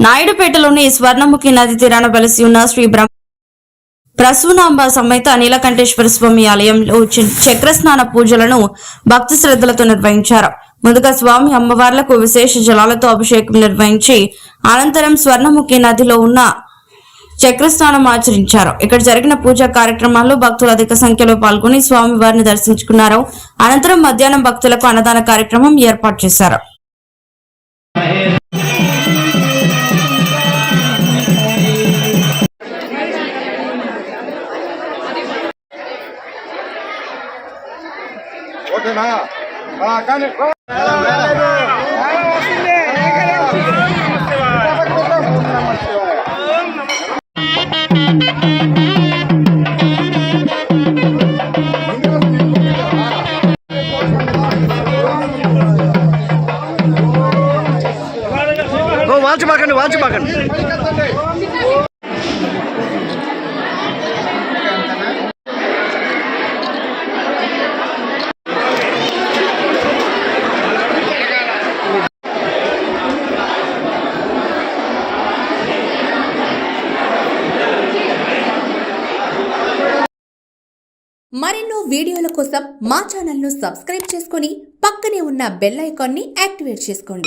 నాయుడుపేటలోని స్వర్ణముఖి నది తీరాన వెలసి ఉన్న శ్రీ ప్రసూనాంబ సమేత నీలకంఠేశ్వర స్వామి ఆలయంలో చక్రస్నాన పూజలను భక్తి శ్రద్ధలతో నిర్వహించారు. ముందుగా స్వామి అమ్మవార్లకు విశేష జలాలతో అభిషేకం నిర్వహించి అనంతరం స్వర్ణముఖి నదిలో ఉన్న చక్రస్నానం ఆచరించారు. ఇక్కడ జరిగిన పూజా కార్యక్రమాల్లో భక్తులు అధిక సంఖ్యలో పాల్గొని స్వామి వారిని దర్శించుకున్నారు. అనంతరం మధ్యాహ్నం భక్తులకు అన్నదాన కార్యక్రమం ఏర్పాటు చేశారు. వాంచమాకండి మరెన్నో వీడియోల కోసం మా ఛానల్ను సబ్స్క్రైబ్ చేసుకొని పక్కనే ఉన్న బెల్ ఐకాన్ని యాక్టివేట్ చేసుకోండి.